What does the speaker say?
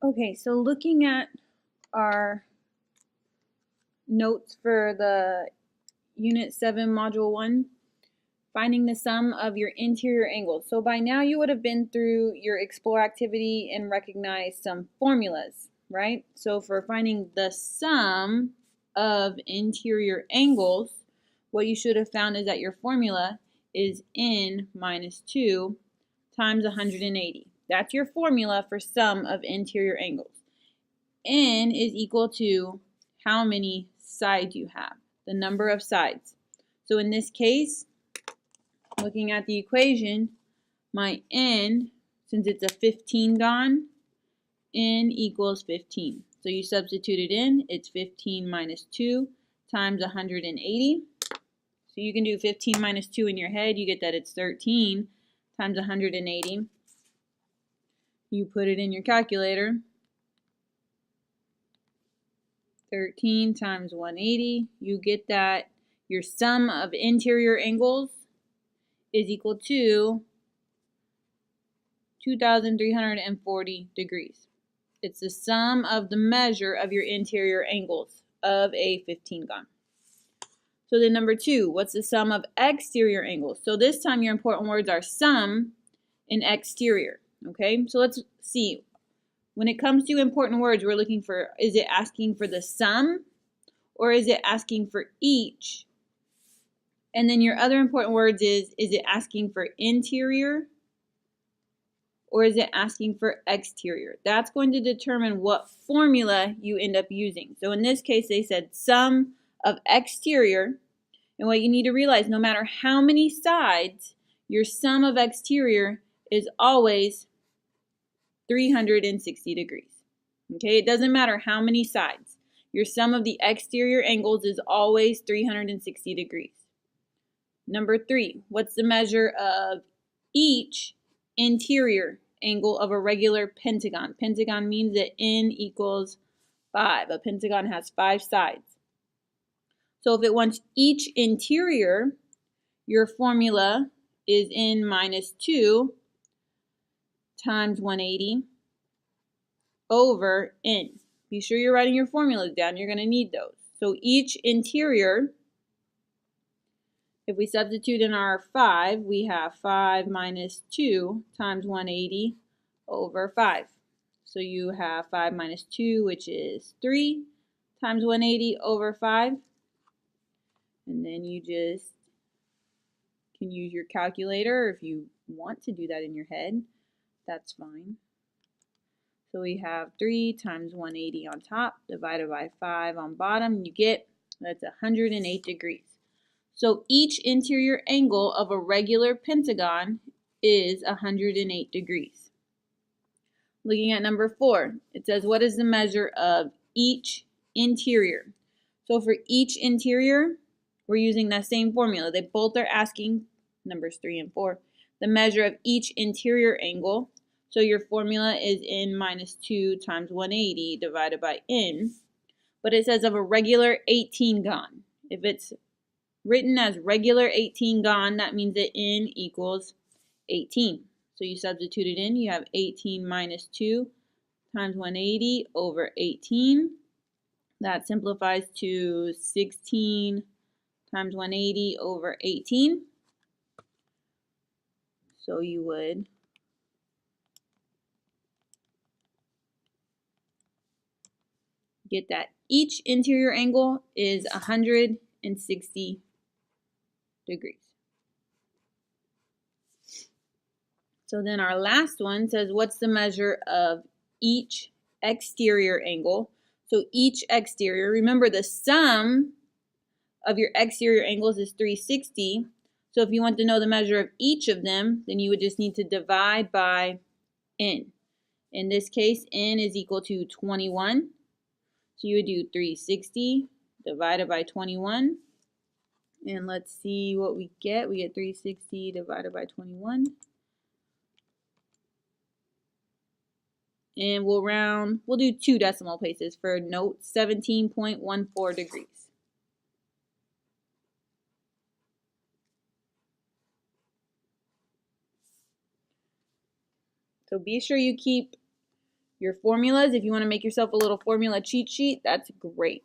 Okay, so looking at our notes for the Unit 7, Module 1, finding the sum of your interior angles. So by now you would have been through your Explore activity and recognized some formulas, right? So for finding the sum of interior angles, what you should have found is that your formula is n minus 2 times 180. That's your formula for sum of interior angles. N is equal to how many sides you have, the number of sides. So in this case, looking at the equation, my n, since it's a 15gon, n equals 15. So you substitute it in, it's 15 minus 2 times 180. So you can do 15 minus 2 in your head, you get that it's 13 times 180. You put it in your calculator. 13 times 180, you get that your sum of interior angles is equal to 2,340 degrees. It's the sum of the measure of your interior angles of a 15gon. So then number 2, what's the sum of exterior angles? So this time your important words are sum and exterior. Okay, so let's see. When it comes to important words, we're looking for, is it asking for the sum or is it asking for each? And then your other important words is it asking for interior or is it asking for exterior? That's going to determine what formula you end up using. So in this case, they said sum of exterior. And what you need to realize, no matter how many sides, your sum of exterior is always 360 degrees. Okay, it doesn't matter how many sides. Your sum of the exterior angles is always 360 degrees. Number 3, what's the measure of each interior angle of a regular pentagon? Pentagon means that n equals 5. A pentagon has 5 sides. So if it wants each interior, your formula is n minus 2 times 180 over n. Be sure you're writing your formulas down. You're going to need those. So each interior, if we substitute in our 5, we have 5 minus 2 times 180 over 5. So you have 5 minus 2, which is 3, times 180 over 5. And then you just can use your calculator if you want to do that in your head. That's fine. So we have 3 times 180 on top divided by 5 on bottom. You get, that's 108 degrees. So each interior angle of a regular pentagon is 108 degrees. Looking at number 4, it says what is the measure of each interior? So for each interior, we're using that same formula. They both are asking, numbers 3 and 4, the measure of each interior angle. So your formula is n minus 2 times 180 divided by n. But it says of a regular 18gon. If it's written as regular 18gon, that means that n equals 18. So you substitute it in, you have 18 minus 2 times 180 over 18. That simplifies to 16 times 180 over 18. So you would get that each interior angle is 160 degrees. So then our last one says what's the measure of each exterior angle? So each exterior, remember the sum of your exterior angles is 360. So if you want to know the measure of each of them, then you would just need to divide by n. In this case, n is equal to 21. So you would do 360 divided by 21. And let's see what we get. We get 360 divided by 21. And we'll do 2 decimal places for note, 17.14 degrees. So be sure you keep your formulas. If you want to make yourself a little formula cheat sheet, that's great.